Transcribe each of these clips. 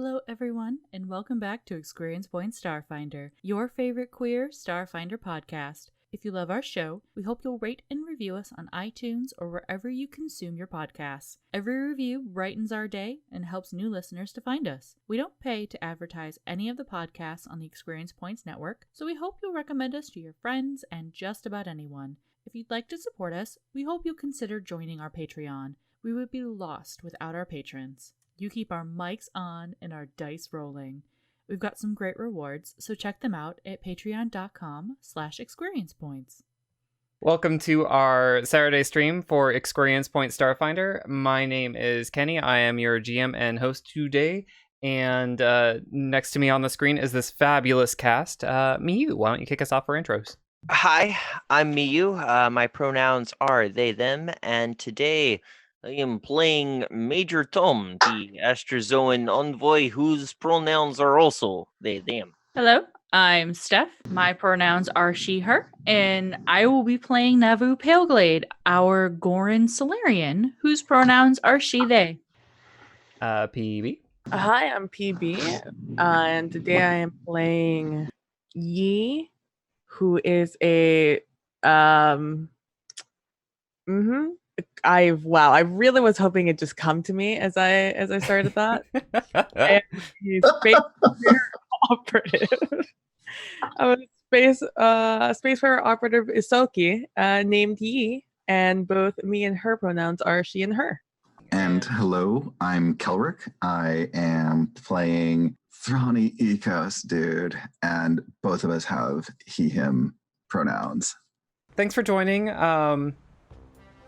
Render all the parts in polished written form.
Hello everyone, and welcome back to ExQueeriencePoints Starfinder, your favorite queer Starfinder podcast. If you love our show, we hope you'll rate and review us on iTunes or wherever you consume your podcasts. Every review brightens our day and helps new listeners to find us. We don't pay to advertise any of the podcasts on the Experience Points network, so we hope you'll recommend us to your friends and just about anyone. If you'd like to support us, we hope you'll consider joining our Patreon. We would be lost without our patrons. You keep our mics on and our dice rolling. We've got some great rewards, so check them out at patreon.com/experiencepoints. Welcome to our Saturday stream for Experience Points Starfinder. My name is Kenny. I am your GM and host today. And next to me on the screen is this fabulous cast. Miyu, why don't you kick us off for intros? Hi, I'm Miyu. My pronouns are they, them, and today I am playing Major Tom, the Astrozoan envoy whose pronouns are also they, them. Hello, I'm Steph. My pronouns are she, her, and I will be playing Navu Paleglade, our Goran Solarian, whose pronouns are she, they. PB. Hi, I'm PB, and today I am playing Yi, who is a I really was hoping it'd just come to me as I started that. And he's spacefarer operative. Spacefarer operative Isoki, named Yi, and both me and her pronouns are she and her. And hello, I'm Kelrick. I am playing Thrani Ecos, dude, and both of us have he, him pronouns. Thanks for joining.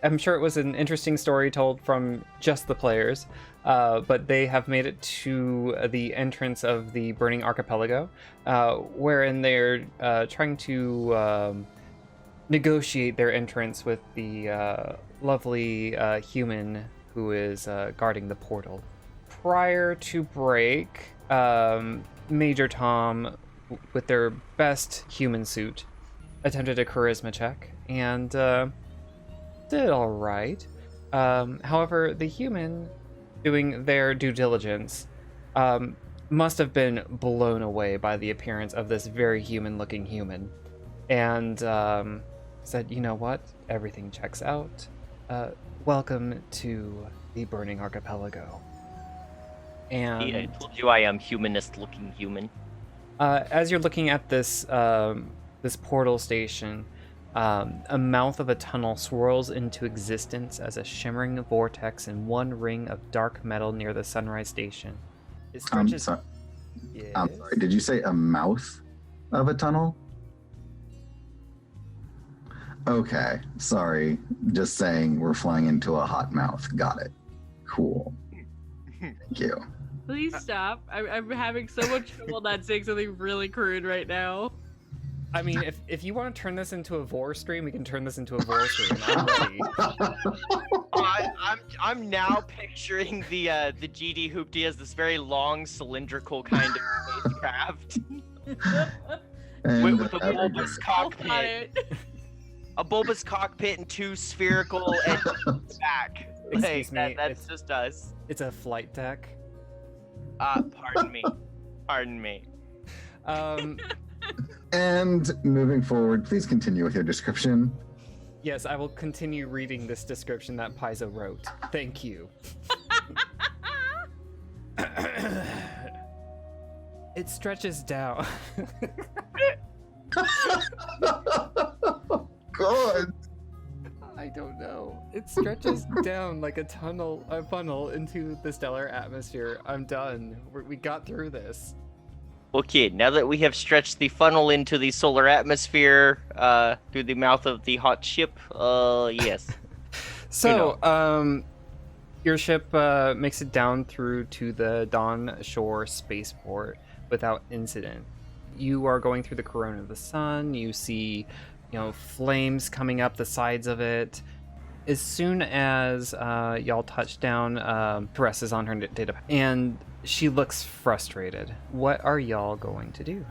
I'm sure it was an interesting story told from just the players, but they have made it to the entrance of the Burning Archipelago, wherein they're trying to negotiate their entrance with the lovely human who is guarding the portal. Prior to break, Major Tom, with their best human suit, attempted a charisma check and did all right. However, the human doing their due diligence must have been blown away by the appearance of this very human-looking human, and said, "You know what? Everything checks out. Welcome to the Burning Archipelago." And I told you I am humanist-looking human. as you're looking at this this portal station, a mouth of a tunnel swirls into existence as a shimmering vortex in one ring of dark metal near the Sunrise Station. It stretches... Yes? I'm sorry, did you say a mouth of a tunnel? Okay, sorry. Just saying we're flying into a hot mouth. Got it. Cool. Thank you. Please stop. I'm having so much trouble not saying something really crude right now. I mean, if you want to turn this into a vor stream, we can turn this into a vor stream. I'm ready. I'm now picturing the GD Hoopty as this very long cylindrical kind of spacecraft with a bulbous cockpit. A bulbous cockpit and two spherical engines back. Excuse me, That's just us. It's a flight deck. Pardon me. Pardon me. And moving forward, please continue with your description. Yes, I will continue reading this description that Paizo wrote. Thank you. It stretches down. God. I don't know. It stretches down like a funnel into the stellar atmosphere. I'm done. We got through this. Okay, now that we have stretched the funnel into the solar atmosphere through the mouth of the hot ship, yes. So, your ship makes it down through to the Dawn Shore spaceport without incident. You are going through the corona of the sun. You see, flames coming up the sides of it. As soon as y'all touch down, Therese is on her data, and she looks frustrated. What are y'all going to do?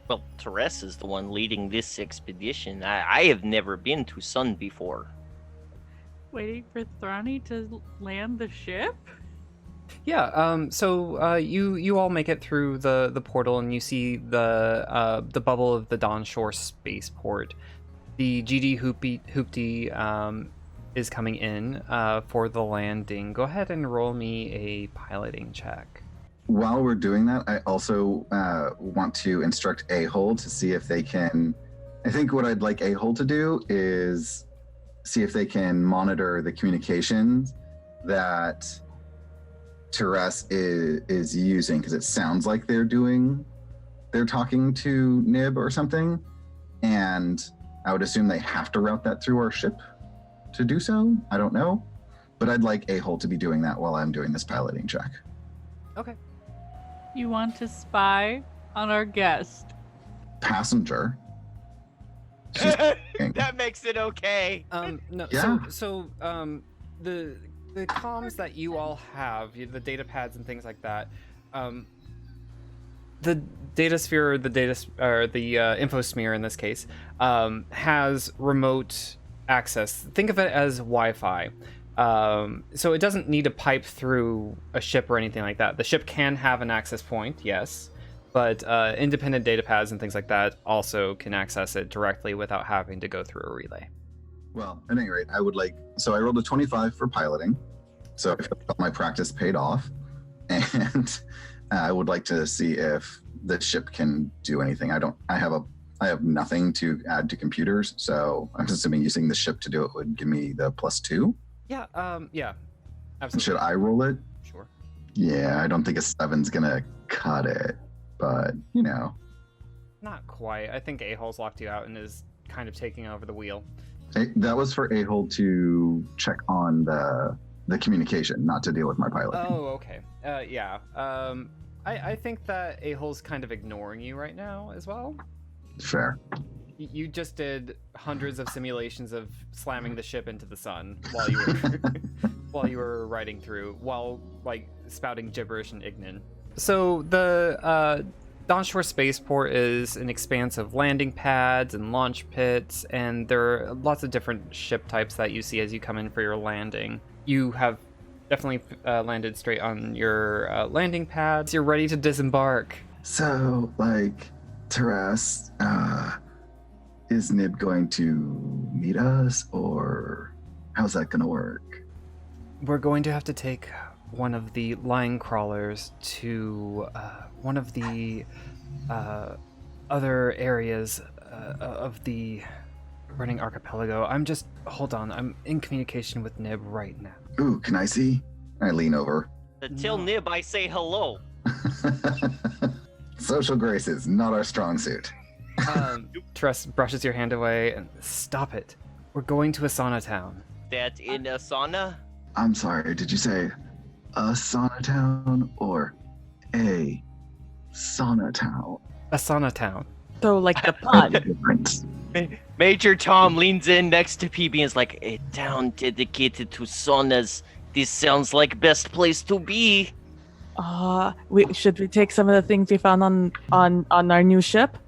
Well, Therese is the one leading this expedition. I have never been to Sun before. Waiting for Thrani to land the ship? Yeah. So you all make it through the portal, and you see the bubble of the Dawnshore spaceport. The GD Hoopty is coming in for the landing. Go ahead and roll me a piloting check. While we're doing that, I also want to instruct A-Hole to see if they can. I think what I'd like A-Hole to do is see if they can monitor the communications that Therese is using, because it sounds like they're talking to Nib or something, and I would assume they have to route that through our ship to do so. I don't know, but I'd like A-Hole to be doing that while I'm doing this piloting check. Okay. You want to spy on our guest? Passenger. That makes it okay. No. Yeah. So the comms that you all have, the data pads and things like that, the data sphere, or the infosphere in this case, has remote access. Think of it as Wi-Fi. So it doesn't need to pipe through a ship or anything like that. The ship can have an access point, yes, but independent data pads and things like that also can access it directly without having to go through a relay. Well, at any rate, I rolled a 25 for piloting, so I felt my practice paid off, and I would like to see if the ship can do anything. I have nothing to add to computers, so I'm assuming using the ship to do it would give me the +2. Yeah, absolutely. Should I roll it? Sure. Yeah, I don't think a 7's gonna cut it, but Not quite. I think A-Hole's locked you out and is kind of taking over the wheel. That was for A-Hole to check on the communication, not to deal with my piloting. Oh, okay. Yeah. I think that A-Hole's kind of ignoring you right now as well. Fair. You just did hundreds of simulations of slamming the ship into the sun while you were while you were riding through, while like spouting gibberish and ignin. So the Dawnshore Spaceport is an expanse of landing pads and launch pits, and there are lots of different ship types that you see as you come in for your landing. You have definitely landed straight on your landing pads. You're ready to disembark. So, Therese, is Nib going to meet us, or how's that gonna work? We're going to have to take one of the line crawlers to one of the other areas of the burning archipelago. Hold on, I'm in communication with Nib right now. Ooh, can I see? I lean over. Tell Nib I say hello. Social graces, not our strong suit. Therese brushes your hand away and stop it. We're going to Asana Town. That in Asana? I'm sorry, did you say Asana Town or a Sauna Town? Asana Town. So like the pun. Difference. Major Tom leans in next to PB and is like, a town dedicated to saunas. This sounds like best place to be. Should we take some of the things we found on our new ship?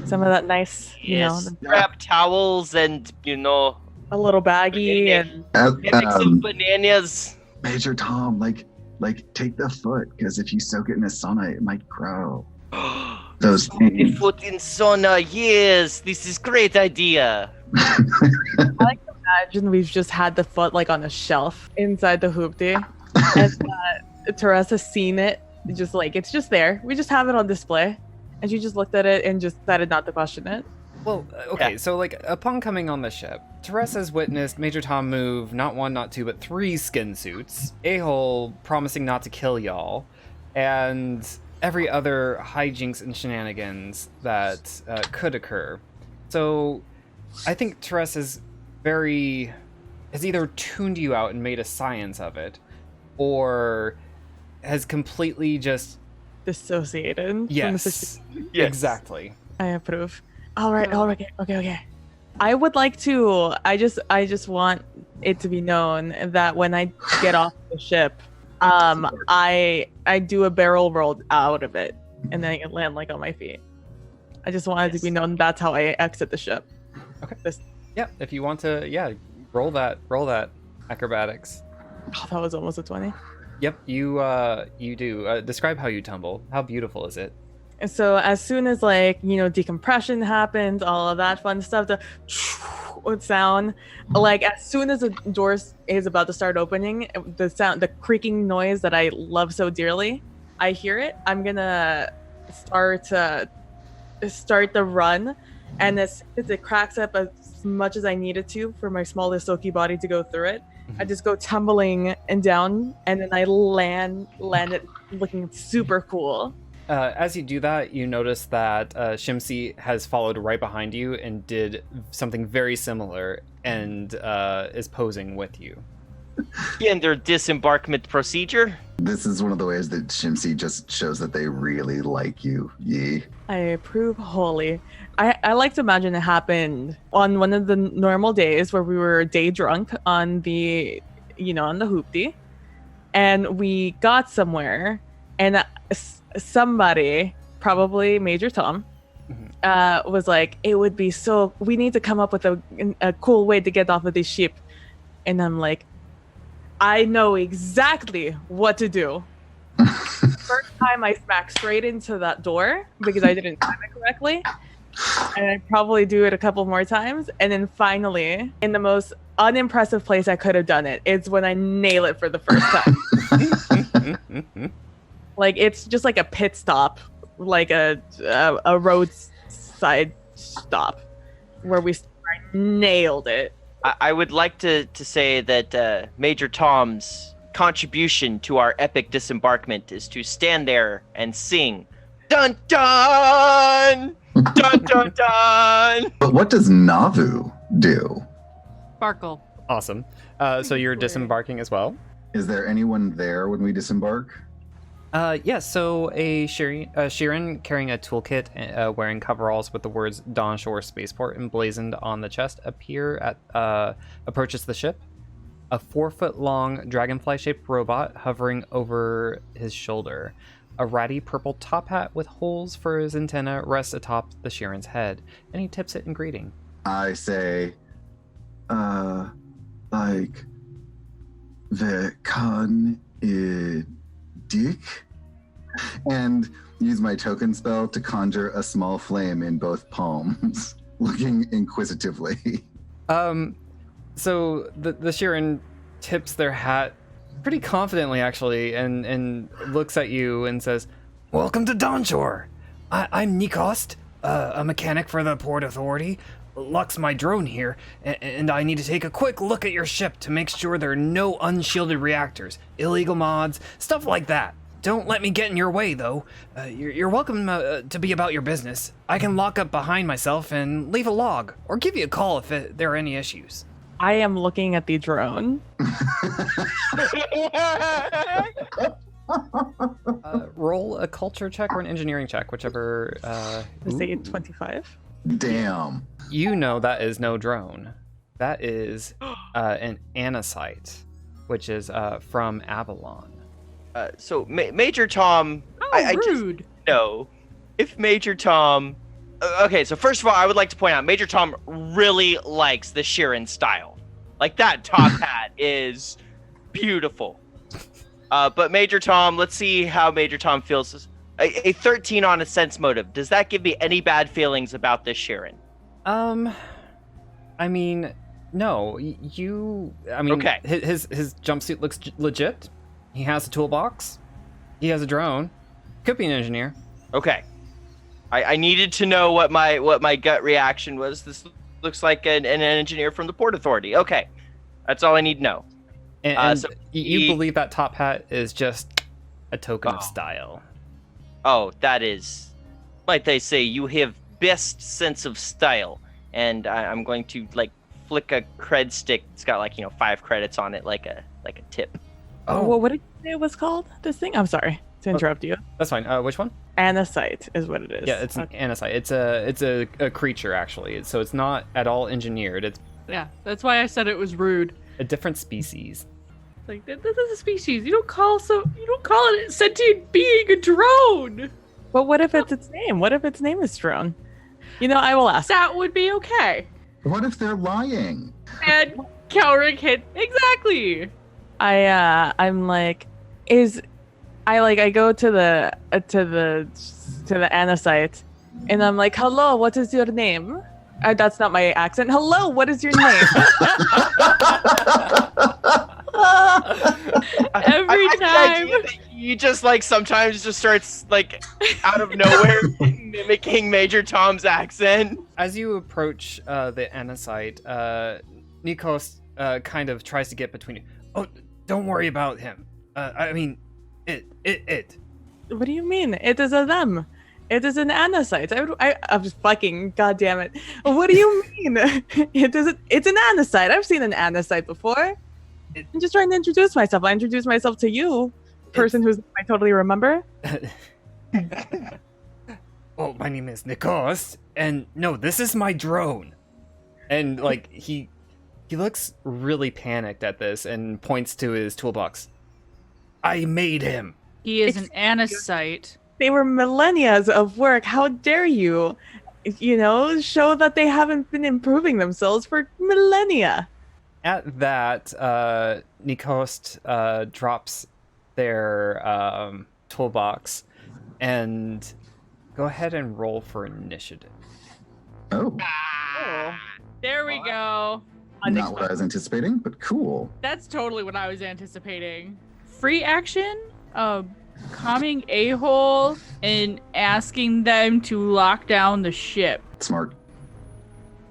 Some of that nice, Yes, grab towels and, a little baggie and mix some bananas. Major Tom, take the foot, because if you soak it in a sauna, it might grow. Those The things. foot in sauna, yes, this is great idea. I like to imagine we've just had the foot on a shelf inside the hoopty, and Therese has seen it. It's just there. We just have it on display, and she just looked at it and just decided not to question it. Well, okay, so upon coming on the ship, Therese has witnessed Major Tom move not one, not two, but 3 skin suits, A-Hole promising not to kill y'all, and every other hijinks and shenanigans that could occur. So I think Therese has either tuned you out and made a science of it, or has completely just Dissociated from the yes, situation. exactly. I approve. All right. Okay. I would like to. I just want it to be known that when I get off the ship, I do a barrel roll out of it, and then I can land on my feet. I just want it to be known that's how I exit the ship. Okay. Yeah, if you want to, roll that acrobatics. Oh, that was almost a 20. Yep, you do. Describe how you tumble. How beautiful is it? And so as soon as decompression happens, all of that fun stuff, the sound, like as soon as the door is about to start opening, the creaking noise that I love so dearly, I hear it. I'm gonna start the run, and as it cracks up as much as I needed to for my smallest silky body to go through it, I just go tumbling and down, and then I land it looking super cool. As you do that, you notice that Shimsi has followed right behind you and did something very similar and is posing with you. In their disembarkment procedure. This is one of the ways that Shimsi just shows that they really like you, Yi. I approve wholly. I like to imagine it happened on one of the normal days where we were day drunk on the hoopty, and we got somewhere, and somebody, probably Major Tom, was like, we need to come up with a cool way to get off of this ship. And I'm like, I know exactly what to do. First time I smacked straight into that door because I didn't time it correctly. And I probably do it a couple more times. And then finally, in the most unimpressive place I could have done it, it's when I nail it for the first time. Like, it's just like a pit stop, like a roadside stop where I nailed it. I would like to say that Major Tom's contribution to our epic disembarkment is to stand there and sing, dun dun, dun dun dun. But what does Navu do? Sparkle. Awesome. So you're disembarking as well? Is there anyone there when we disembark? Yes, so a Sheeran carrying a toolkit, wearing coveralls with the words Dawn Shore Spaceport emblazoned on the chest approaches the ship. A 4-foot-long dragonfly-shaped robot hovering over his shoulder. A ratty purple top hat with holes for his antenna rests atop the Sheeran's head, and he tips it in greeting. I say, like, the con is dick, and use my token spell to conjure a small flame in both palms, looking inquisitively. So the Sheeran tips their hat pretty confidently, actually, and looks at you and says, "Welcome to Dawnshore. I'm Nikost, a mechanic for the Port Authority. Luck's my drone here, and I need to take a quick look at your ship to make sure there are no unshielded reactors, illegal mods, stuff like that. Don't let me get in your way, though. You're welcome to be about your business. I can lock up behind myself and leave a log, or give you a call if there are any issues." I am looking at the drone. Roll a culture check or an engineering check, whichever. Say 25. Damn. You know that is no drone. That is an anisite, which is from Avalon. So Major Tom, I rude. just know if Major Tom. Okay, so first of all, I would like to point out Major Tom really likes the Sheeran style. Like, that top hat is beautiful. But Major Tom, let's see how Major Tom feels. A 13 on a sense motive. Does that give me any bad feelings about this Sheeran? I mean, no. Okay. His jumpsuit looks legit. He has a toolbox. He has a drone. Could be an engineer. Okay. I needed to know what my gut reaction was. This looks like an engineer from the Port Authority. Okay. That's all I need to know. And so you believe that top hat is just a token of style. Oh, that is, like they say, you have best sense of style. And I'm going to, like, flick a cred stick. It's got, like, 5 credits on it, like a tip. Oh, well, what did you say it was called? This thing? I'm sorry to interrupt you. That's fine. Which one? Anisite is what it is. Yeah, it's an anisite. It's a creature, actually. So it's not at all engineered. It's that's why I said it was rude. a different species. Like, this is a species. You don't call it a sentient being a drone. But what if it's its name? What if its name is drone? I will ask. That would be okay. What if they're lying? And Kelrick hit exactly. I'm like, is I go to the Anasite, and I'm like, hello, what is your name? That's not my accent. Hello, what is your name? Every time. He just like sometimes just starts like out of nowhere mimicking Major Tom's accent. As you approach the Anasite, Nikos kind of tries to get between you. Oh, don't worry about him. I mean, it. What do you mean? It is a them. It is an Anasite. I'm just fucking goddamn it. What do you mean? It's an Anasite. I've seen an Anasite before. I'm just trying to introduce myself. I introduced myself to you, person who's I totally remember. Oh, my name is Nikos, and no, this is my drone. And like he looks really panicked at this and points to his toolbox. I made him. He is an Anasite. They were millennia of work. How dare you, show that they haven't been improving themselves for millennia. At that, Nikos drops their toolbox and go ahead and roll for initiative. Oh, There we go. not what I was anticipating, but cool. That's totally what I was anticipating. Free action, calming a-hole and asking them to lock down the ship. Smart.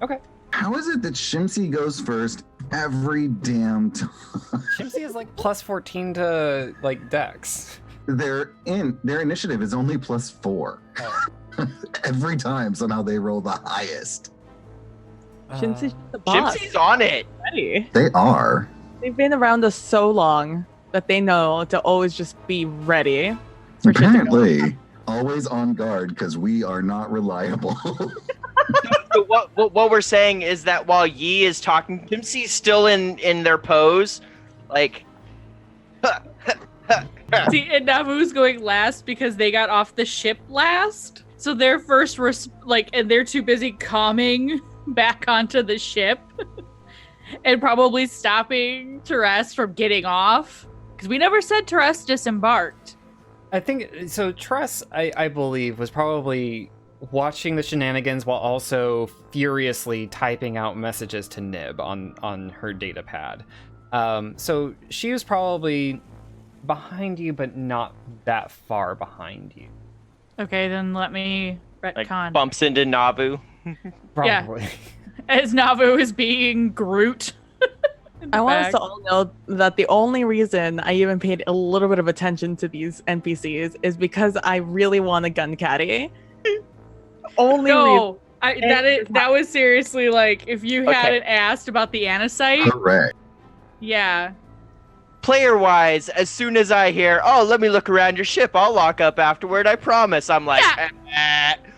Okay. How is it that Shimsy goes first every damn time? Shimsy is like plus 14 to like Dex. Their initiative is only +4. Every time somehow they roll the highest. Shimsy's the boss. Gypsy's on it. Ready. They are. They've been around us so long that they know to always just be ready. For shit to go. Apparently, always on guard because we are not reliable. So what we're saying is that while Yi is talking, Gypsy's still in their pose, like. See, and Navu's going last because they got off the ship last. So they're first, and they're too busy calming back onto the ship and probably stopping Teres from getting off. Because we never said Teres disembarked. I think so. Tress, I believe, was probably watching the shenanigans while also furiously typing out messages to Nib on her data pad. So she was probably behind you, but not that far behind you. Okay, then let me retcon. Like bumps into Navu. Probably. Yeah. As Navu is being Groot. I want us to all know that the only reason I even paid a little bit of attention to these NPCs is because I really want a gun caddy. Only reason. That was seriously like if you hadn't asked about the Anasite. Correct. Yeah. Player-wise, as soon as I hear, oh, let me look around your ship, I'll lock up afterward, I promise. I'm like,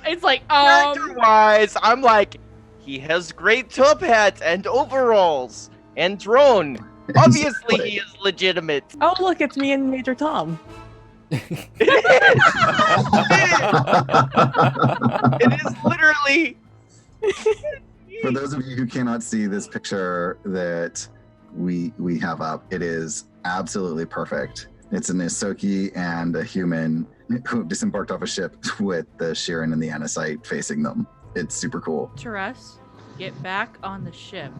It's like, Character-wise, I'm like, he has great top hat and overalls and drone. Obviously, he is legitimate. Oh, look, it's me and Major Tom. It is literally. For those of you who cannot see this picture that we have up, it is absolutely perfect. It's an Isoki and a human who disembarked off a ship with the Shirin and the Anasite facing them. It's super cool. Teres, get back on the ship.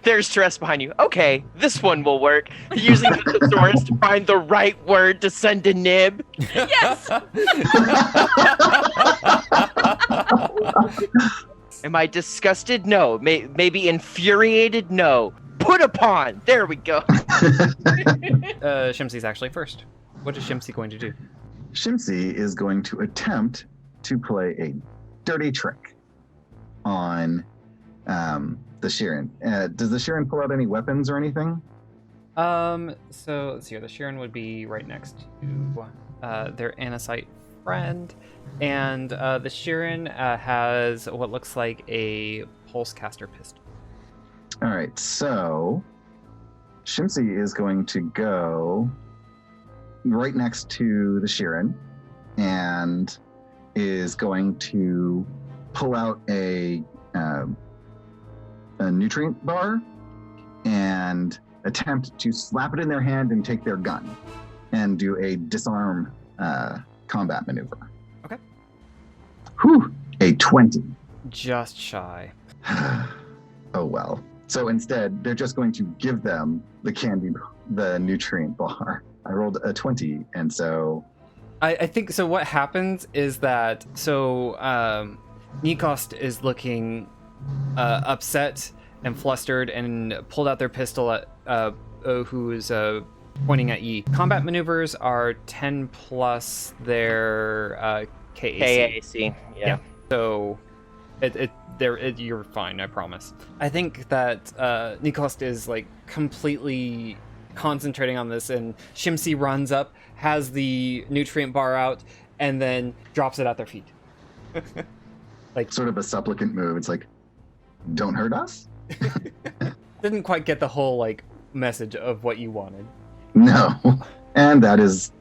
There's Teres behind you. Okay, this one will work. Using the thesaurus to find the right word to send to Nib. Yes! Am I disgusted? No. Maybe infuriated? No. Put upon! There we go. Shimsy's actually first. What is Shimsy going to do? Shimsy is going to attempt to play a dirty trick on the Shirin. Does the Shirin pull out any weapons or anything? So let's see here. The Shirin would be right next to their Anasite friend, and the Shirin has what looks like a pulsecaster pistol. All right, so Shimsy is going to go right next to the Shirin and is going to pull out a nutrient bar and attempt to slap it in their hand and take their gun. and do a disarm combat maneuver. Okay. Whew, a 20. Just shy. Oh well. So instead, they're just going to give them the nutrient bar. I rolled a 20, and so... I think, so what happens is that, Nikost is looking upset and flustered and pulled out their pistol at who is pointing at Yi. Combat maneuvers are 10 plus their KAC. KAC, yeah. So you're fine, I promise. I think that Nikost is like completely concentrating on this, and Shimsi runs up, has the nutrient bar out, and then drops it at their feet. Like sort of a supplicant move. It's like, don't hurt us? Didn't quite get the whole like message of what you wanted. No. And that is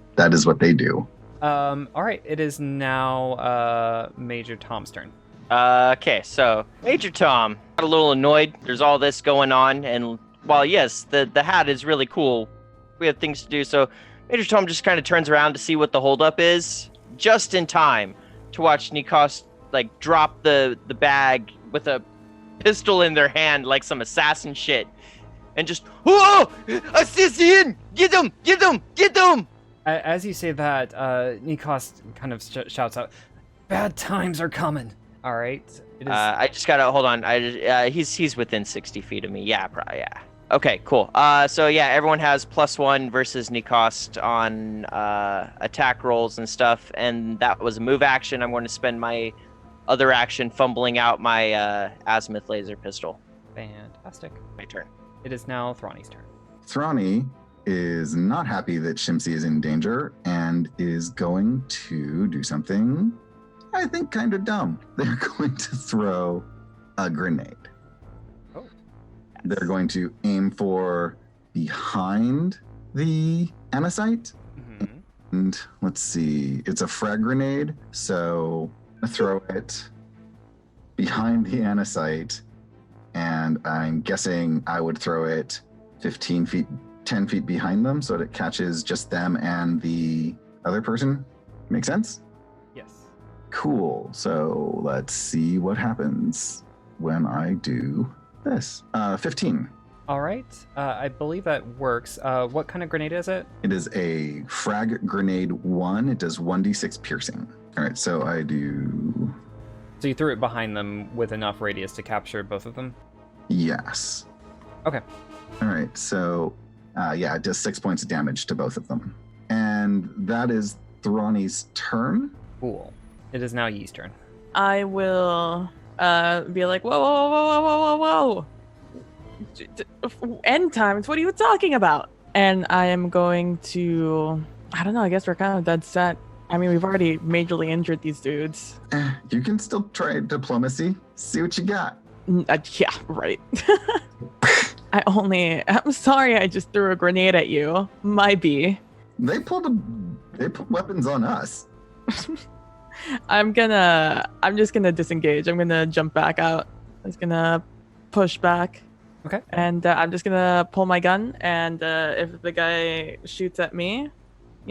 what they do. All right, it is now Major Tom's turn. Okay, so Major Tom got a little annoyed. There's all this going on, and while yes, the hat is really cool, we have things to do. So Major Tom just kind of turns around to see what the holdup is, just in time to watch Nikos like drop the bag with a pistol in their hand like some assassin shit, and just whoa, assassin! Get them! Get them! Get them! As you say that, Nikos kind of shouts out, "Bad times are coming." All right. It is... I just gotta hold on. He's within 60 feet of me. Yeah, probably. Yeah. Okay, cool. So yeah, everyone has +1 versus Nikos on attack rolls and stuff, and that was a move action. I'm going to spend my other action fumbling out my azimuth laser pistol. Fantastic. My turn. It is now Thrani's turn. Thrani is not happy that Shimsi is in danger and is going to do something, I think, kind of dumb. They're going to throw a grenade. Oh. They're going to aim for behind the anisite. Mm-hmm. And let's see, it's a frag grenade, so throw it behind the anisite, and I'm guessing I would throw it 10 feet behind them so that it catches just them and the other person. Make sense? Yes. Cool. So let's see what happens when I do this. 15. All right. I believe that works. What kind of grenade is it? It is a frag grenade 1. It does 1d6 piercing. All right, so I do... So you threw it behind them with enough radius to capture both of them? Yes. Okay. All right, so yeah, it does 6 points of damage to both of them. And that is Thrani's turn. Cool. It is now Yi's turn. I will be like, whoa, whoa, whoa, whoa, whoa, whoa. End times, what are you talking about? And I am going to, I don't know, I guess we're kind of dead set. I mean, we've already majorly injured these dudes. You can still try diplomacy. See what you got. Yeah, right. I'm sorry I just threw a grenade at you. My B. They pulled weapons on us. I'm just gonna disengage. I'm gonna jump back out. I'm just gonna push back. Okay. And I'm just gonna pull my gun, and if the guy shoots at me,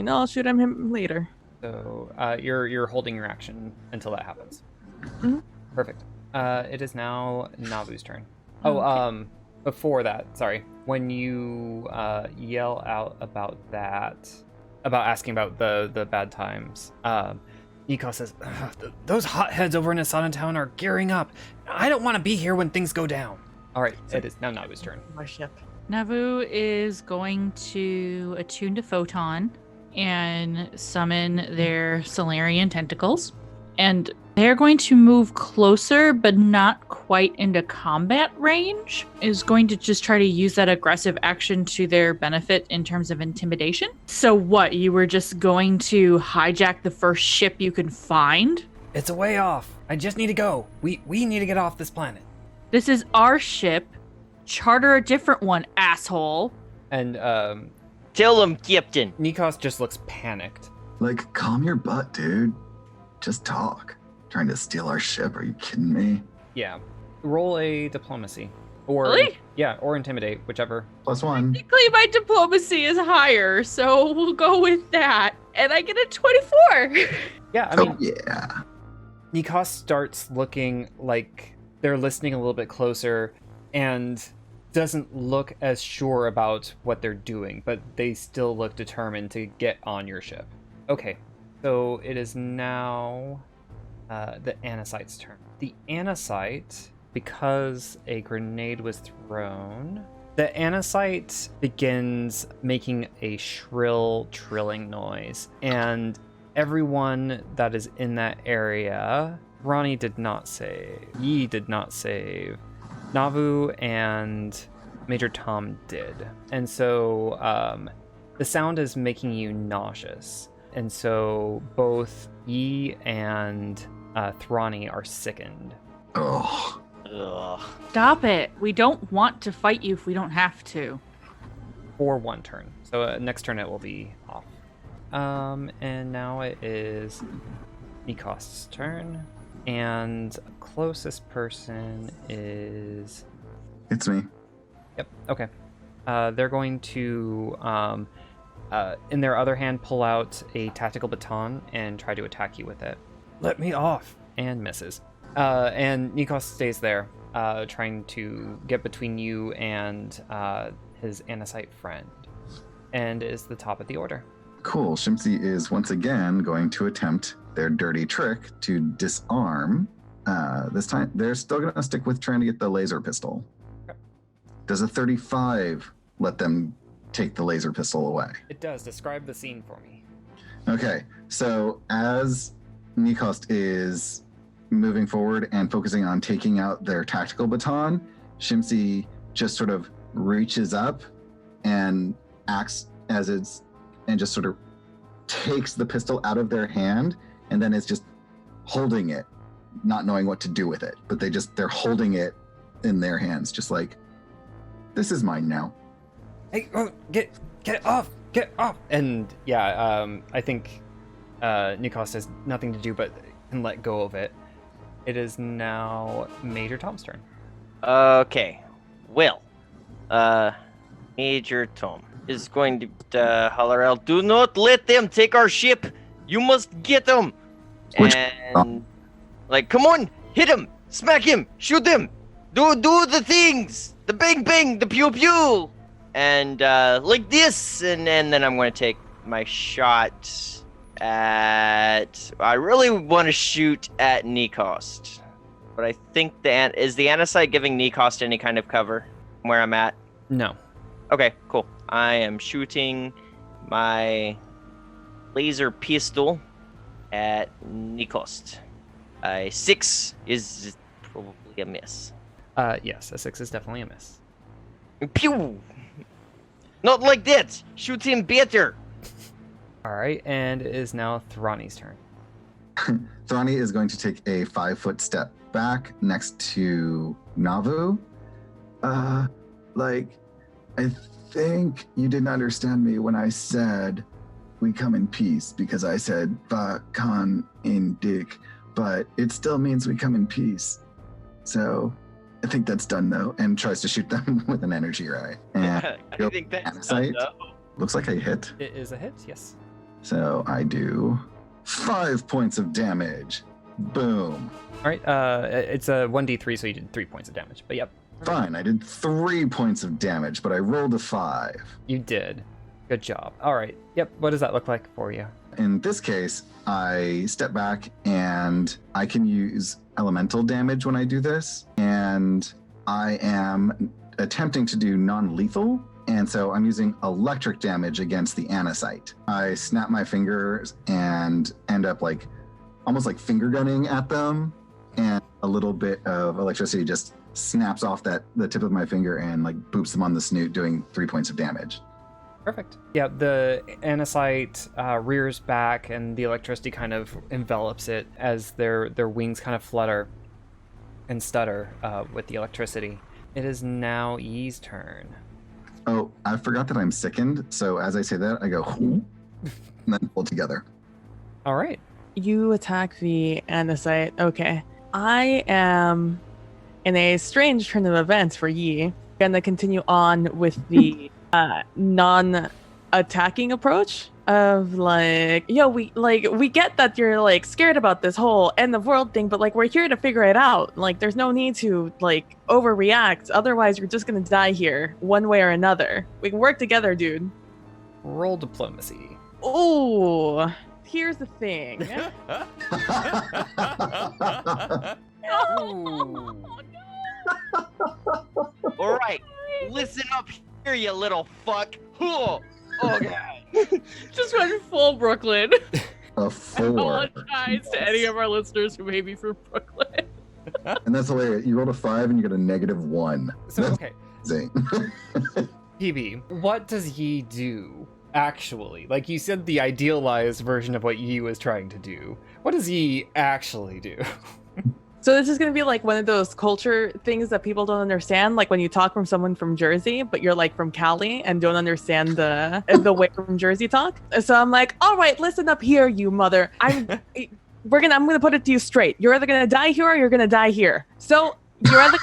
I'll shoot at him later. So you're holding your action until that happens. Mm-hmm. Perfect. It is now Navu's turn. Okay. Before that, sorry. When you yell out about asking about the bad times, Nikos says, "Those hotheads over in Asana Town are gearing up. I don't want to be here when things go down." All right, it is now Navu's turn. My ship. Navu is going to attune to Photon and summon their Solarian tentacles. And they're going to move closer, but not quite into combat range. Is going to just try to use that aggressive action to their benefit in terms of intimidation. So what, you were just going to hijack the first ship you can find? It's a way off. I just need to go. We need to get off this planet. This is our ship. Charter a different one, asshole. And Tell him, Captain. Nikos just looks panicked. Like, calm your butt, dude. Just talk. Trying to steal our ship? Are you kidding me? Yeah. Roll a diplomacy. Or Really? yeah, or intimidate, whichever. +1. Technically, my diplomacy is higher, so we'll go with that. And I get a 24. Yeah, I Oh, mean, yeah. Nikos starts looking like they're listening a little bit closer and doesn't look as sure about what they're doing, but they still look determined to get on your ship. Okay, so it is now the Anacite's turn. The Anacite, because a grenade was thrown, the Anacite begins making a shrill, trilling noise, and everyone that is in that area, Ronnie did not save, Yi did not save, Navu and Major Tom did. And so the sound is making you nauseous. And so both Yi and Thrani are sickened. Oh. Ugh. Stop it. We don't want to fight you if we don't have to. For one turn. So next turn it will be off. And now it is Nikos's turn. And closest person is... It's me. Yep, okay. They're going to, in their other hand, pull out a tactical baton and try to attack you with it. Let me off! And misses. And Nikos stays there, trying to get between you and his Anacite friend. And is the top of the order. Cool. Shimsy is once again going to attempt their dirty trick to disarm. This time, they're still going to stick with trying to get the laser pistol. Okay. Does a 35 let them take the laser pistol away? It does. Describe the scene for me. Okay, so as Nikos is moving forward and focusing on taking out their tactical baton, Shimsy just sort of reaches up and acts as it's, and just sort of takes the pistol out of their hand, and then is just holding it, not knowing what to do with it. But they're holding it in their hands, just like, this is mine now. Hey, oh, get off! Get off! And yeah, I think Nikos has nothing to do but can let go of it. It is now Major Tom's turn. Okay. Well, Major Tom is going to holler out, "Do not let them take our ship! You must get them!" Which- And, like, come on! Hit him! Smack him! Shoot him! Do the things! The bang bang! The pew pew! And, like this! And then I'm going to take my shot at... I really want to shoot at Nikos. But I think is the Anacite giving Nikos any kind of cover from where I'm at? No. Okay, cool. I am shooting my laser pistol at Nikos. A 6 is probably a miss. Yes, a 6 is definitely a miss. Pew! Not like that! Shoot him better! Alright, and it is now Thrani's turn. Thrani is going to take a 5-foot step back next to Navu. I think you didn't understand me when I said we come in peace, because I said va kan in dik, but it still means we come in peace. So I think that's done though, and tries to shoot them with an energy ray. And I think that's done, though. looks like I hit. It is a hit, yes. So I do 5 points of damage. Boom. Alright, it's a 1d3, so you did 3 points of damage. But yep, Fine, I did 3 points of damage, but I rolled a 5. you did. Good job. Alright, yep, what does that look like for you? In this case, I step back and I can use elemental damage when I do this. And I am attempting to do non-lethal. And so I'm using electric damage against the Anacite. I snap my fingers and end up like almost like finger gunning at them. And a little bit of electricity just snaps off the tip of my finger and like boops them on the snoot, doing 3 points of damage. Perfect. Yeah, the Anacite rears back and the electricity kind of envelops it as their wings kind of flutter and stutter with the electricity. It is now Yi's turn. Oh, I forgot that I'm sickened. So as I say that, I go, and then pull together. All right. You attack the Andesite. Okay. I am In a strange turn of events for Yi, gonna continue on with the non-attacking approach of like, yo, we get that you're like scared about this whole end of world thing, but like we're here to figure it out. Like there's no need to like overreact. Otherwise, you're just gonna die here one way or another. We can work together, dude. Roll diplomacy. Ooh, here's the thing. Ooh. All right, listen up here, you little fuck. Oh, God. Just went full Brooklyn. A I 4. apologize to any of our listeners who may be from Brooklyn. And that's hilarious. You rolled a 5 and you get a -1. So, That's okay. amazing. PB, what does Yi do, actually? Like, you said the idealized version of what Yi was trying to do. What does Yi actually do? So this is going to be like one of those culture things that people don't understand, like when you talk from someone from Jersey, but you're like from Cali and don't understand the way from Jersey talk. So I'm like, all right, listen up here, you mother. I'm gonna put it to you straight. You're either gonna die here or you're gonna die here. So you're either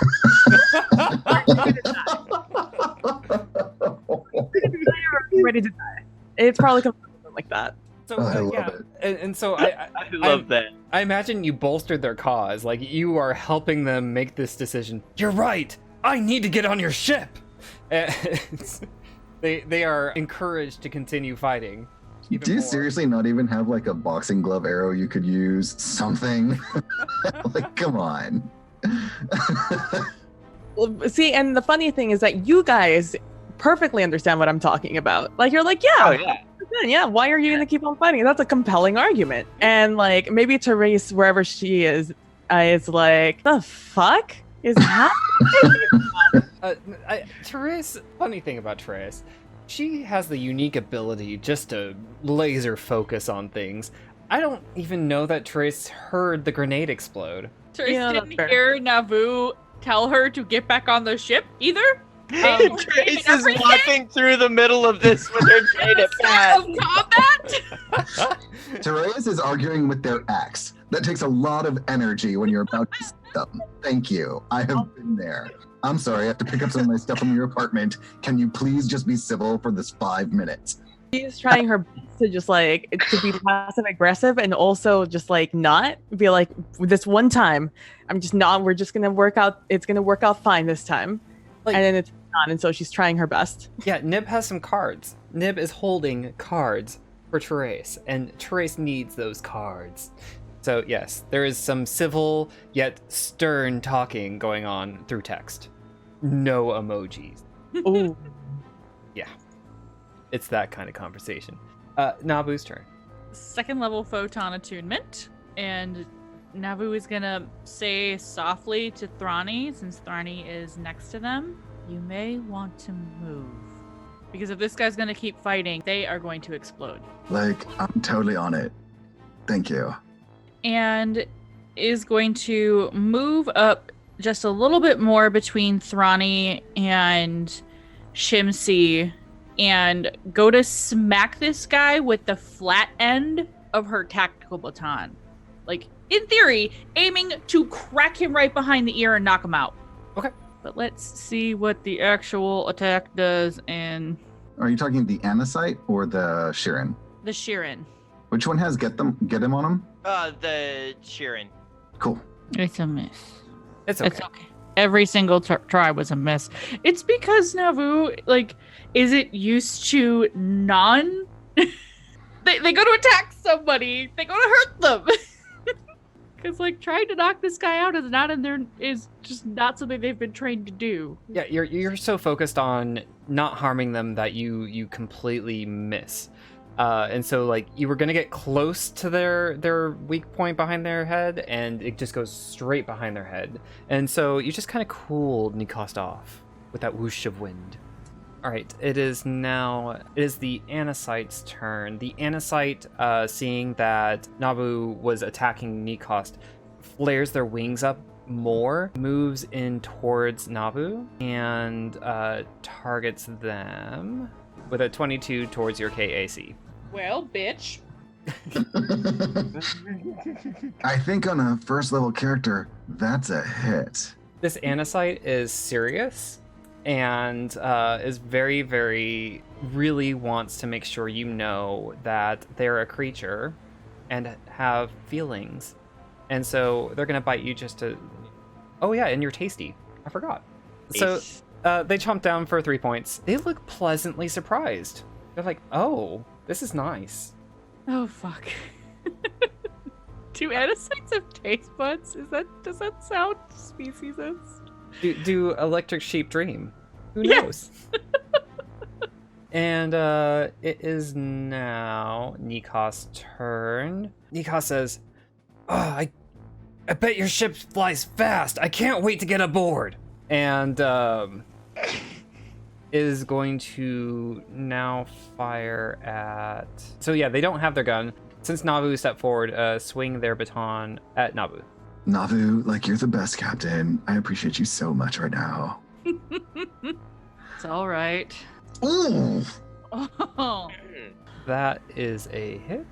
ready to die. It's probably something like that. So, I love yeah. it. And so I love that. I imagine you bolstered their cause. Like, you are helping them make this decision. You're right! I need to get on your ship! And they are encouraged to continue fighting. even Do you more. seriously not even have like a boxing glove arrow you could use? Something? Like, come on. Well, see, and the funny thing is that you guys perfectly understand what I'm talking about. Like, you're like, Oh, yeah, yeah. yeah, why are you going to keep on fighting? That's a compelling argument. And like, maybe Therese, wherever she is like, the fuck is happening? Therese, funny thing about Therese, she has the unique ability just to laser focus on things. I don't even know that Therese heard the grenade explode. Therese Yeah, that's didn't fair. hear Navu tell her to get back on the ship either. Trace is walking through the middle of this with her trying to pass. Of combat. Therese is arguing with their axe. That takes a lot of energy when you're about to sit them. Thank you. I have been there. I'm sorry, I have to pick up some of my stuff from your apartment. Can you please just be civil for this 5 minutes? She's trying her best to just like to be passive aggressive and also just like not be like, this one time I'm just not, we're just gonna work out, it's gonna work out fine this time. Like- And then it's not, and so she's trying her best. Yeah, Nib has some cards. Nib is holding cards for Therese, and Therese needs those cards. So yes, there is some civil yet stern talking going on through text. No emojis. Ooh. It's that kind of conversation. Nabu's turn. Second level photon attunement, and Navu is gonna say softly to Thrani, since Thrani is next to them, you may want to move. Because if this guy's gonna keep fighting, they are going to explode. Like, I'm totally on it. Thank you. And is going to move up just a little bit more between Thrani and Shimsi and go to smack this guy with the flat end of her tactical baton. Like, in theory, aiming to crack him right behind the ear and knock him out. Okay. But let's see what the actual attack does in Are you talking the Anisite or the Shirin? the Shirin. Which one has get him on him? The Sheeran. Cool. It's a miss. It's okay. It's okay. Every single try was a miss. It's because Navu, like, isn't used to non... they go to attack somebody. They go to hurt them. Because, like, trying to knock this guy out is just not something they've been trained to do. Yeah, you're so focused on not harming them that you completely miss. And so, like, you were gonna get close to their weak point behind their head, and it just goes straight behind their head. And so you just kind of cooled Nikost off with that whoosh of wind. All right, it is the Anisite's turn. The Anisite, seeing that Nabu was attacking Nikost, flares their wings up more, moves in towards Nabu, and targets them with a 22 towards your KAC. Well, bitch. I think on a first level character, that's a hit. This Anacite is serious and is very, very, really wants to make sure you know that they're a creature and have feelings. And so they're going to bite you just to... Oh yeah, and you're tasty. I forgot. So they chomp down for 3 points. They look pleasantly surprised. They're like, oh, this is nice. Oh, fuck. Do anacites have taste buds? Does that sound speciesist? Do electric sheep dream? Who knows? And it is now Nikos' turn. Nikos says, oh, I bet your ship flies fast. I can't wait to get aboard. And is going to now fire at... So yeah, they don't have their gun. Since Navu stepped forward, swing their baton at Navu. Navu, like, you're the best captain. I appreciate you so much right now. It's all right. Ooh, Oh. That is a hit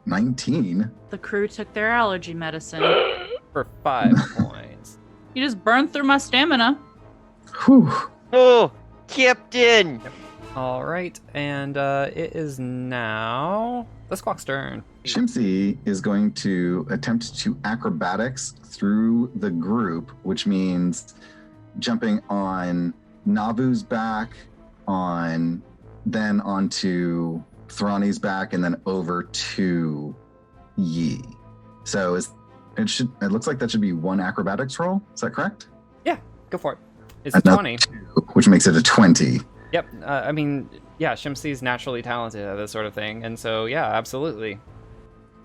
19. The crew took their allergy medicine. for 5 points. You just burned through my stamina. Whew. Oh, Captain! All right, and it is now the Squawk's turn. Shimsy is going to attempt to acrobatics through the group, which means jumping on Navu's back, then onto Thrani's back, and then over to Yi. So it looks like that should be 1 acrobatics roll. Is that correct? Yeah, go for it. It's a 20. 2, which makes it a 20. Yep. I mean, yeah, Shimsy's naturally talented at this sort of thing, and so yeah, absolutely.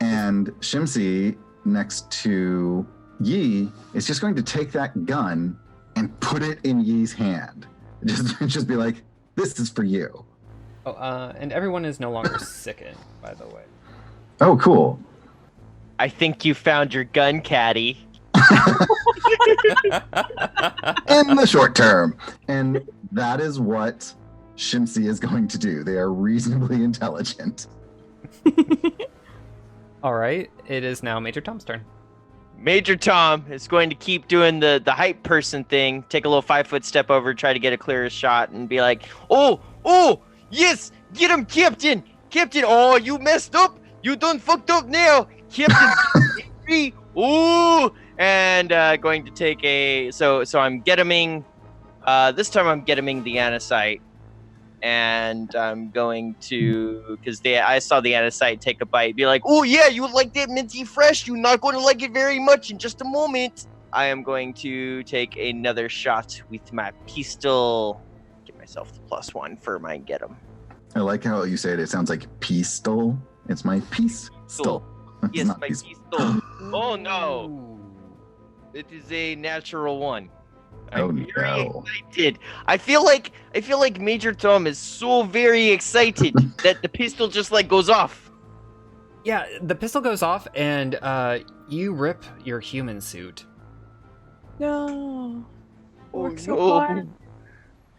And Shimsy, next to Yi, is just going to take that gun and put it in Yi's hand. Just be like, this is for you. Oh, and everyone is no longer sickened, by the way. Oh, cool. I think you found your gun, Caddy. In the short term. And that is what Shimsy is going to do. They are reasonably intelligent. All right, it is now Major Tom's turn. Major Tom is going to keep doing the hype person thing, take a little 5-foot step over, try to get a clearer shot, and be like, oh, yes, get him, Captain! Captain, oh, you messed up! You done fucked up now! Captain, ooh! And going to take a, so I'm getting, this time I'm getting the Anacite. And I'm going to, because I saw the Anacite take a bite, be like, oh yeah, you like that minty fresh, you're not going to like it very much in just a moment. I am going to take another shot with my pistol. Give myself the +1 for my get 'em. I like how you say it. It sounds like pistol. It's my pistol. Yes, my pistol. Oh no. It is a natural 1. I'm very excited. I feel like Major Tom is so very excited that the pistol just like goes off. Yeah, the pistol goes off, and you rip your human suit. No. Oh so no. hard.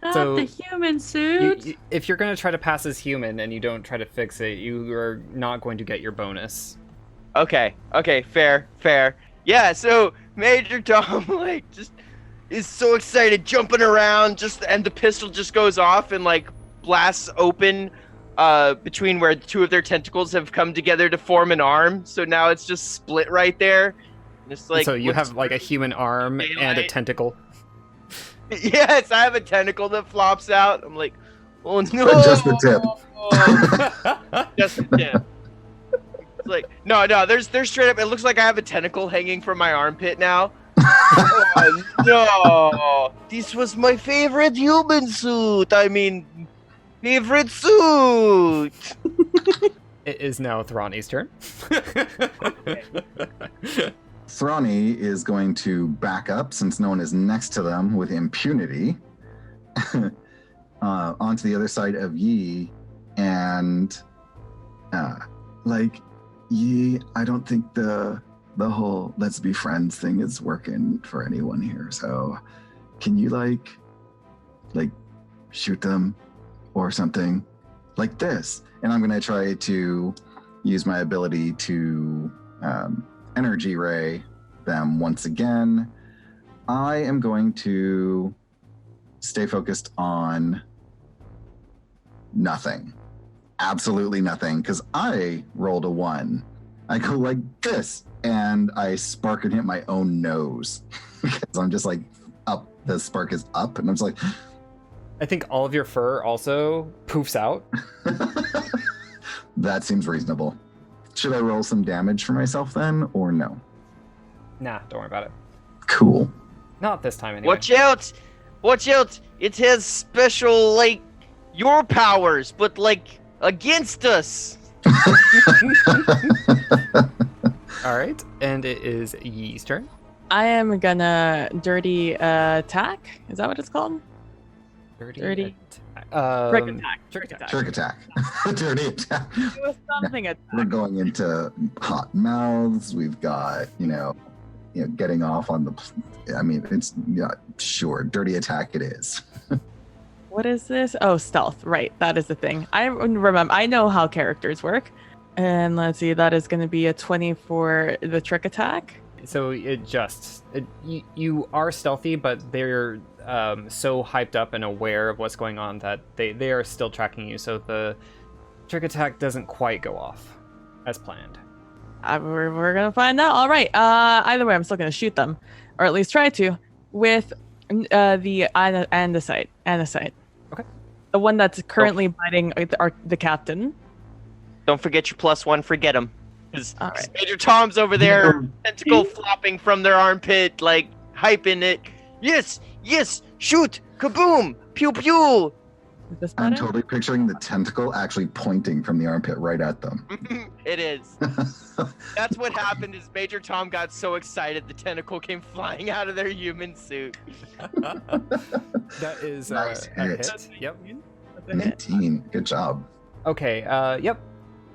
Not So, the human suit. If you're going to try to pass as human and you don't try to fix it, you are not going to get your bonus. Okay, fair. Yeah, so Major Tom like just is so excited, jumping around, and the pistol just goes off and like blasts open between where 2 of their tentacles have come together to form an arm. So now it's just split right there. And it's like, so you have like a human arm and a tentacle. Yes, I have a tentacle that flops out. I'm like, oh no! Just the tip. Just the tip. It's like, no, there's straight up. It looks like I have a tentacle hanging from my armpit now. Oh, no! This was my favorite human suit. I mean, favorite suit. It is now Thrani's turn. Thrani is going to back up, since no one is next to them, with impunity onto the other side of Yi, and Yi, I don't think the whole let's be friends thing is working for anyone here, so can you like shoot them or something like this? And I'm gonna try to use my ability to energy ray them once again. I am going to stay focused on nothing. Absolutely nothing, because I rolled a 1. I go like this, and I spark and hit my own nose. Because I'm just like up, the spark is up, and I'm just like... I think all of your fur also poofs out. That seems reasonable. Should I roll some damage for myself then, or no? Nah, don't worry about it. Cool. Not this time anyway. Watch out! Watch out! It has special, like, your powers, but, like, against us! Alright, and it is Yee's turn. I am gonna dirty attack. Is that what it's called? Dirty. Trick attack. Trick attack. Trick attack. Dirty attack. It was something attack. We're going into hot mouths. We've got, getting off on the... I mean, it's... Yeah, sure. Dirty attack it is. What is this? Oh, stealth. Right. That is the thing. I remember. I know how characters work. And let's see. That is going to be a 20 for the trick attack. So you are stealthy, but they're so hyped up and aware of what's going on that they are still tracking you. So the trick attack doesn't quite go off as planned. We're going to find out. All right. Either way, I'm still going to shoot them, or at least try to, with the andesite. Okay. The one that's currently biting the captain. Don't forget your +1 for get 'em. Because right. Major Tom's over there, tentacle flopping from their armpit, like, hyping it. Yes, shoot, kaboom, pew pew. Is this I'm better? totally picturing the tentacle actually pointing from the armpit right at them. It is. That's what happened is Major Tom got so excited the tentacle came flying out of their human suit. That is Nice a hit. hit. Yep. An 18. Good job. Okay, yep.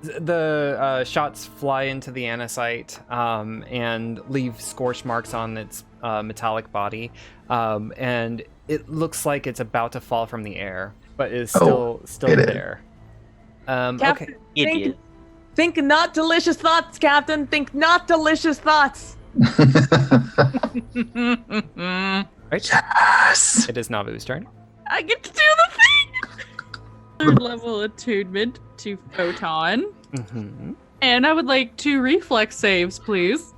The shots fly into the andesite and leave scorch marks on its metallic body, and it looks like it's about to fall from the air, but is still it is. there. Captain, Okay. think not delicious thoughts, Captain. Think not delicious thoughts. Right? Yes. It is Navu's turn. I get to do the thing! Third level attunement to Photon. Mm-hmm. And I would like 2 reflex saves, please.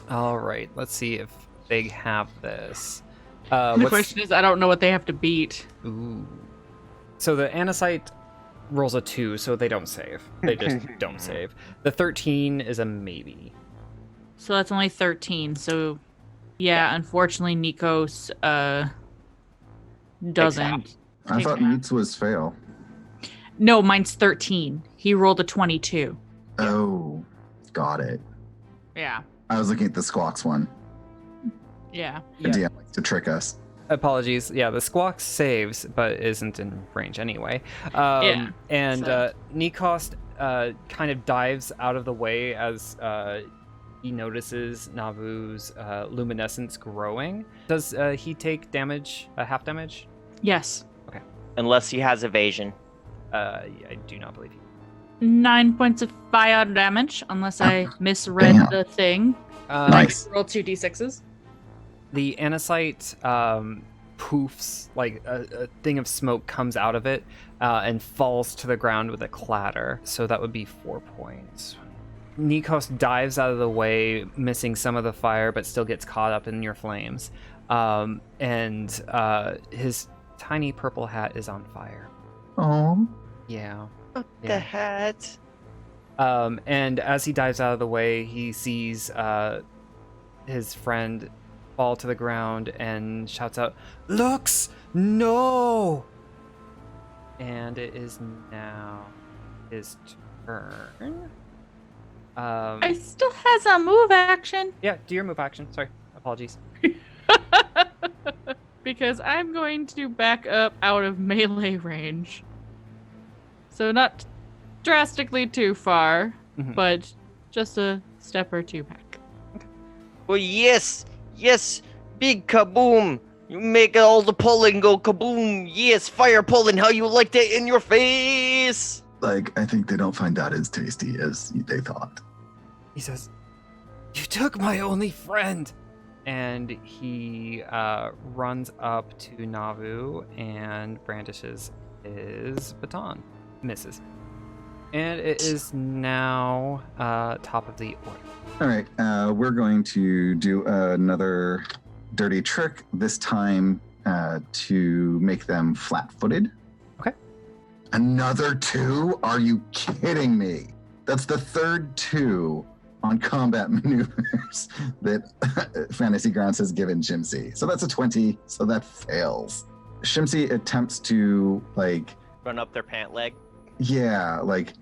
All right, let's see if they have this. The question is, I don't know what they have to beat. Ooh. So the andesite rolls a 2, so they don't save. They just don't save. The 13 is a maybe. So that's only 13. So, yeah, unfortunately, Nikos doesn't. I thought meats was fail. No, mine's 13. He rolled a 22. Oh, got it. Yeah. I was looking at the squawks one. Yeah. The DM likes to trick us. Apologies. Yeah, the squawk saves, but isn't in range anyway. And Nikos kind of dives out of the way as he notices Navu's luminescence growing. Does he take damage, half damage? Yes. Unless he has evasion. I do not believe you. 9 points of fire damage, unless I misread Damn. the thing. Nice. Roll 2d6s. The andesite poofs, like a thing of smoke comes out of it and falls to the ground with a clatter. So that would be 4 points. Nikos dives out of the way, missing some of the fire, but still gets caught up in your flames. And his tiny purple hat is on fire. Oh. Yeah. The hat. And as he dives out of the way, he sees his friend fall to the ground and shouts out, "Lux, no!" And it is now his turn. I still has a move action. Yeah, do your move action. Sorry, apologies. Because I'm going to back up out of melee range. So not drastically too far, but just a step or 2 back. Well, yes, big kaboom. You make all the pollen go kaboom. Yes, fire pollen, how you like that in your face? Like, I think they don't find that as tasty as they thought. He says, "You took my only friend. and he runs up to Navu and brandishes his baton. Misses. And it is now top of the order. All right, we're going to do another dirty trick, this time to make them flat-footed. Okay. Another 2? Are you kidding me? That's the third 2 on combat maneuvers that Fantasy Grounds has given Shimsy. So that's a 20, so that fails. Shimsy attempts to, Run up their pant leg.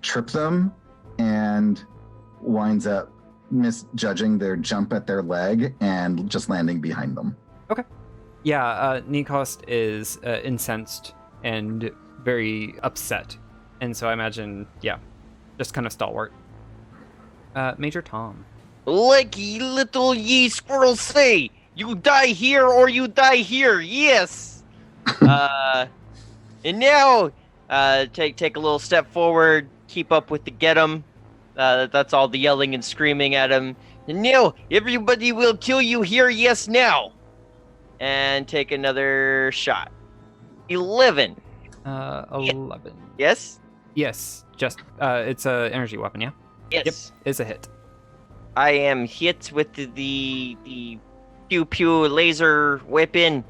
trip them and winds up misjudging their jump at their leg and just landing behind them. Yeah, Nikost is incensed and very upset. And so I imagine, just kind of stalwart. Major Tom. Like little ye squirrels say, you die here or you die here. Yes. And now, take a little step forward, keep up with the get 'em. That's all the yelling and screaming at him. And now, everybody will kill you here, yes, now. And take another shot. 11. 11. Yes? Yes, just, it's a energy weapon, yeah? Yes. Yep, it's a hit. I am hit with the pew pew laser weapon,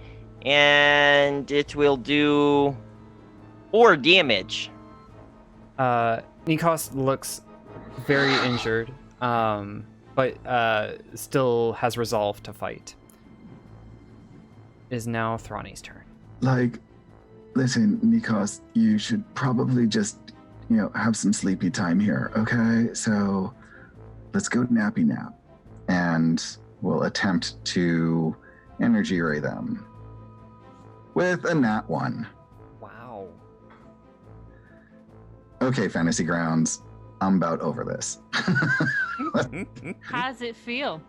and it will do 4 damage. Nikost looks very injured, but still has resolve to fight. It is now Thrani's turn. Listen, Nikos, you should probably just, have some sleepy time here, okay? So let's go nappy nap. And we'll attempt to energy ray them with a nat 1. Wow. Okay, Fantasy Grounds, I'm about over this. How's it feel?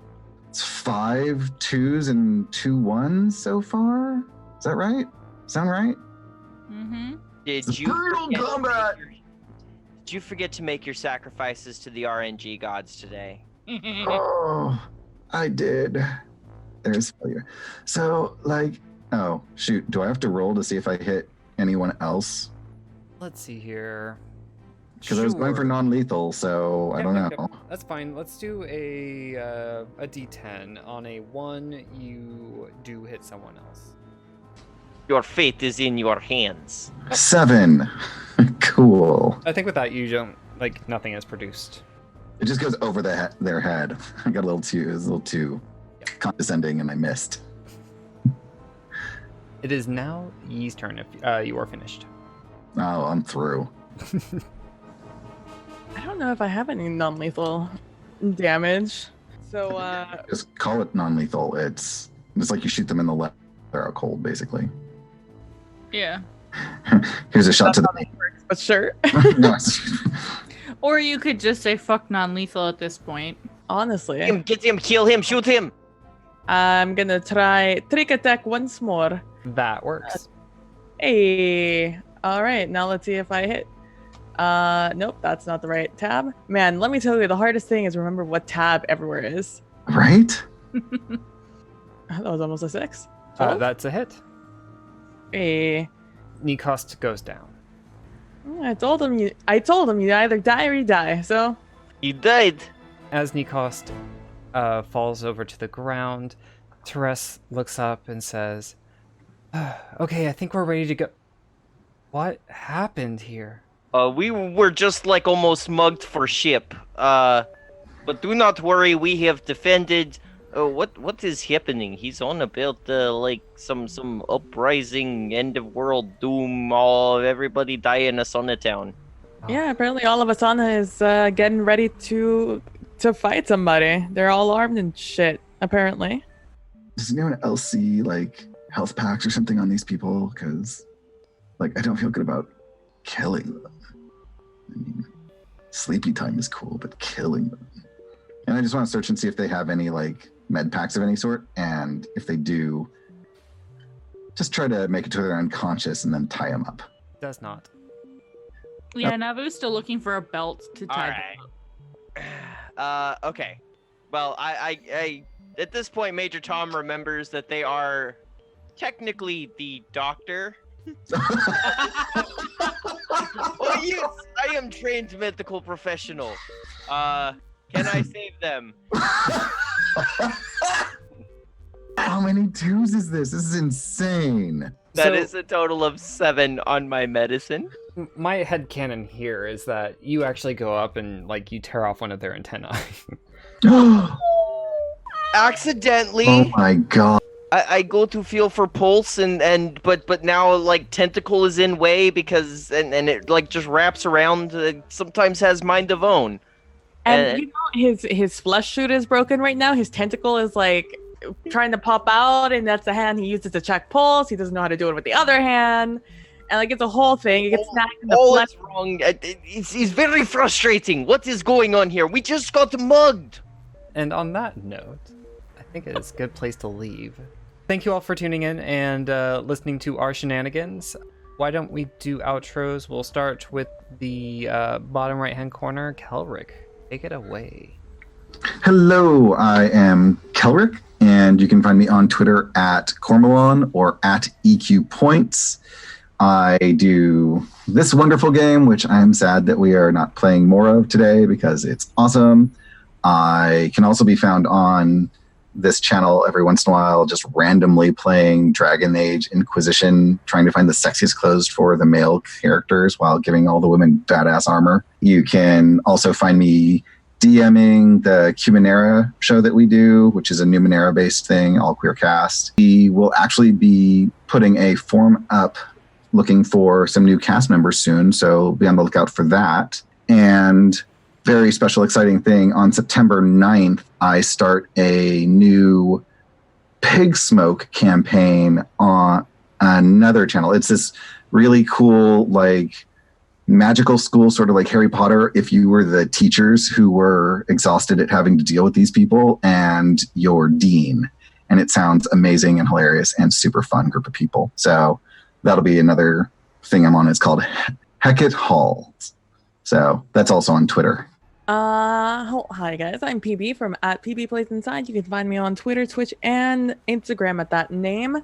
It's 5 2s and 2 1s so far. Is that right? Sound right? Mm-hmm. Did you brutal forget to combat! Did you forget to make your sacrifices to the RNG gods today? Oh, I did. There's failure. So, oh, shoot. Do I have to roll to see if I hit anyone else? Let's see here. Because I was going for non-lethal, so I don't know. That's fine. Let's do a D10. On a 1, you do hit someone else. Your fate is in your hands. 7. Cool. I think with that, you don't, nothing is produced. It just goes over their head. I got it was a little too condescending, and I missed. It is now Yee's turn if you are finished. Oh, I'm through. I don't know if I have any non-lethal damage. So, Just call it non-lethal. It's like you shoot them in the left, they're out cold, basically. Yeah. Here's a shot to the but sure. No, Or you could just say fuck non-lethal at this point. Honestly. Get him, kill him, shoot him. I'm gonna try trick attack once more. That works. Hey. All right, now let's see if I hit. Nope, that's not the right tab. Man, let me tell you, the hardest thing is remember what tab everywhere is. right? That was almost a 6. That's a hit. Hey. Nikost goes down. I told him you either die or you die, so. He died. As Nikost falls over to the ground, Teres looks up and says, okay, I think we're ready to go. What happened here? We were just almost mugged for ship. But do not worry, we have defended. What is happening? He's on about some uprising, end of world doom. Everybody die in Asana town. Yeah, apparently all of Asana is getting ready to fight somebody. They're all armed and shit, apparently. Does anyone else see health packs or something on these people? Because I don't feel good about killing them. I mean, sleepy time is cool, but killing them. And I just want to search and see if they have any med packs of any sort, and if they do, just try to make it to they're unconscious and then tie them up. Does not. Yeah, Navu's still looking for a belt to tie them up. Okay. Well, I At this point, Major Tom remembers that they are technically the doctor. Oh yes, I am trained medical professional. Can I save them? How many twos is this? This is insane. That is a total of 7 on my medicine. My headcanon here is that you actually go up and you tear off one of their antennae. Accidentally. Oh my god. I go to feel for pulse but now tentacle is in way because and it just wraps around, sometimes has mind of own. And his flesh suit is broken right now. His tentacle is trying to pop out, and that's the hand he uses to check pulse. He doesn't know how to do it with the other snagged, and it's a whole thing. He gets snagged in the flesh. It's wrong. It's very frustrating. What is going on here? We just got mugged. And on that note, I think it is a good place to leave. Thank you all for tuning in and listening to our shenanigans. Why don't we do outros? We'll start with the bottom right-hand corner. Kelric, take it away. Hello, I am Kelric, and you can find me on Twitter at Cormelon or at EQPoints. I do this wonderful game, which I'm sad that we are not playing more of today because it's awesome. I can also be found on this channel every once in a while, just randomly playing Dragon Age Inquisition, trying to find the sexiest clothes for the male characters while giving all the women badass armor. You can also find me DMing the Cumanera show that we do, which is a Numenera-based thing, all queer cast. We will actually be putting a form up looking for some new cast members soon, so be on the lookout for that. And very special, exciting thing, on September 9th, I start a new pig smoke campaign on another channel. It's this really cool, magical school, sort of like Harry Potter, if you were the teachers who were exhausted at having to deal with these people and your dean. And it sounds amazing and hilarious and super fun group of people. So that'll be another thing I'm on. It's called Hecate Halls. So that's also on Twitter. Hi guys, I'm PB from @PBPlaysInside. You can find me on Twitter, Twitch, and Instagram at that name.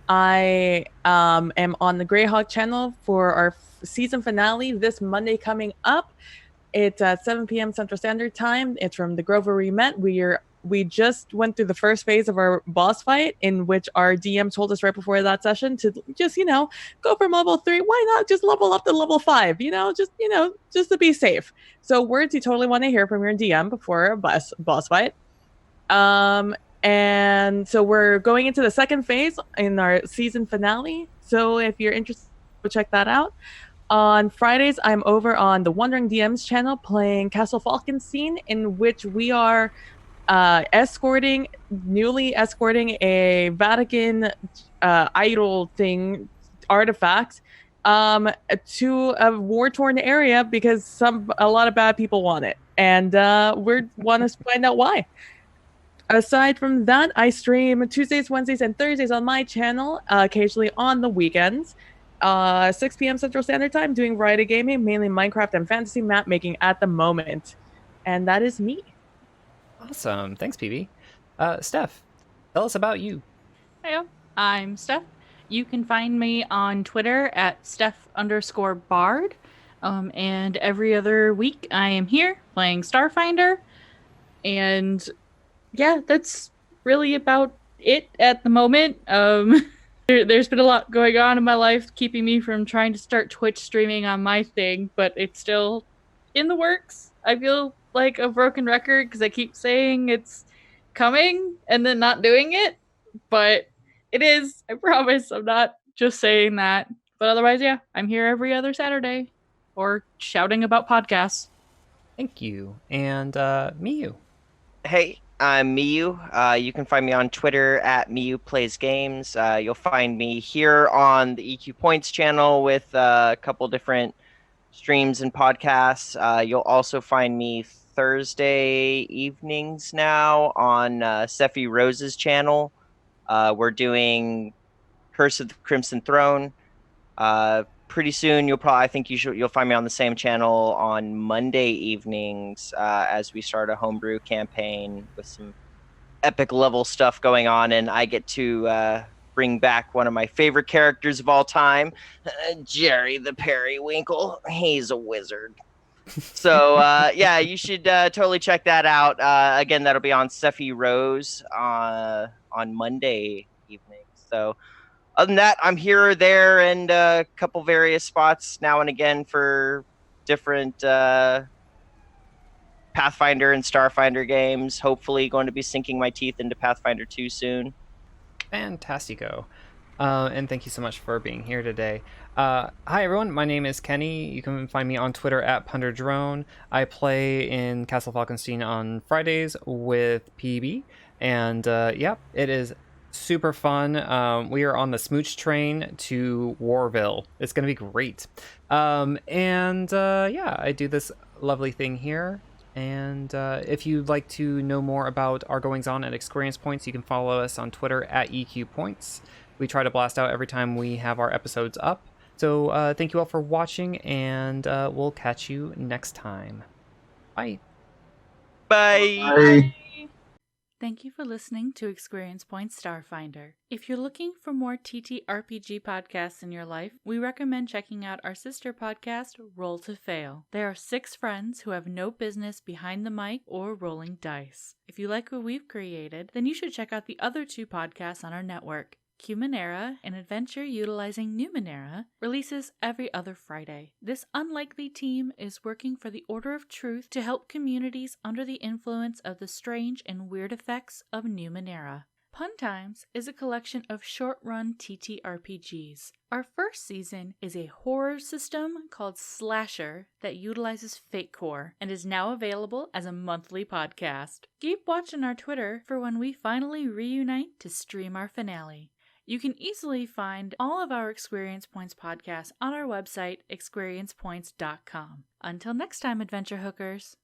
I am on the Greyhawk channel for our season finale this Monday coming up. It's at 7 p.m. Central Standard Time. It's from the Grove where we met. We just went through the first phase of our boss fight, in which our DM told us right before that session to just, go from level 3. Why not just level up to level 5? Just to be safe. So words you totally want to hear from your DM before a boss fight. And so we're going into the second phase in our season finale. So if you're interested, go check that out. On Fridays, I'm over on the Wandering DMs channel playing Castle Falkenstein, in which we are newly escorting a Vatican idol thing, artifact, to a war-torn area because a lot of bad people want it, and we want to find out why. Aside from that, I stream Tuesdays, Wednesdays, and Thursdays on my channel, occasionally on the weekends. 6 p.m. Central Standard Time, doing variety gaming, mainly Minecraft and fantasy map making at the moment. And that is me. Awesome. Thanks, PB. Steph, tell us about you. Hey, I'm Steph. You can find me on Twitter at Steph_Bard. And every other week I am here playing Starfinder. And yeah, that's really about it at the moment. There's been a lot going on in my life keeping me from trying to start Twitch streaming on my thing, but it's still in the works. I feel like a broken record because I keep saying it's coming and then not doing it, but it is. I promise. I'm not just saying that. But otherwise, yeah, I'm here every other Saturday or shouting about podcasts. Thank you. And Miyu. Hey, I'm Miyu. You can find me on Twitter at MiyuPlaysGames. You'll find me here on the EQ Points channel with a couple different streams and podcasts. You'll also find me Thursday evenings now on Sephi Rose's channel. We're doing Curse of the Crimson Throne. Pretty soon, you'll find me on the same channel on Monday evenings as we start a homebrew campaign with some epic level stuff going on, and I get to bring back one of my favorite characters of all time, Jerry the Periwinkle. He's a wizard. So yeah, you should totally check that out. Again, that'll be on Sephi Rose on Monday evening. So other than that, I'm here or there and a couple various spots now and again for different Pathfinder and Starfinder games. Hopefully going to be sinking my teeth into Pathfinder 2 soon. Fantastico. And thank you so much for being here today. Hi, everyone. My name is Kenny. You can find me on Twitter at PunderDrone. I play in Castle Falkenstein on Fridays with PB. And yeah, it is super fun. We are on the smooch train to Warville. It's going to be great. Yeah, I do this lovely thing here. And if you'd like to know more about our goings on at Experience Points, you can follow us on Twitter at EQ Points. We try to blast out every time we have our episodes up. So thank you all for watching, and we'll catch you next time. Bye. Bye. Bye. Thank you for listening to Experience Points Starfinder. If you're looking for more TTRPG podcasts in your life, we recommend checking out our sister podcast, Roll to Fail. There are 6 friends who have no business behind the mic or rolling dice. If you like what we've created, then you should check out the other 2 podcasts on our network. Cumanera, an adventure utilizing Numenera, releases every other Friday. This unlikely team is working for the Order of Truth to help communities under the influence of the strange and weird effects of Numenera. Pun Times is a collection of short-run TTRPGs. Our first season is a horror system called Slasher that utilizes Fate Core and is now available as a monthly podcast. Keep watching our Twitter for when we finally reunite to stream our finale. You can easily find all of our Experience Points podcasts on our website, ExQueeriencePoints.com. Until next time, adventure hookers.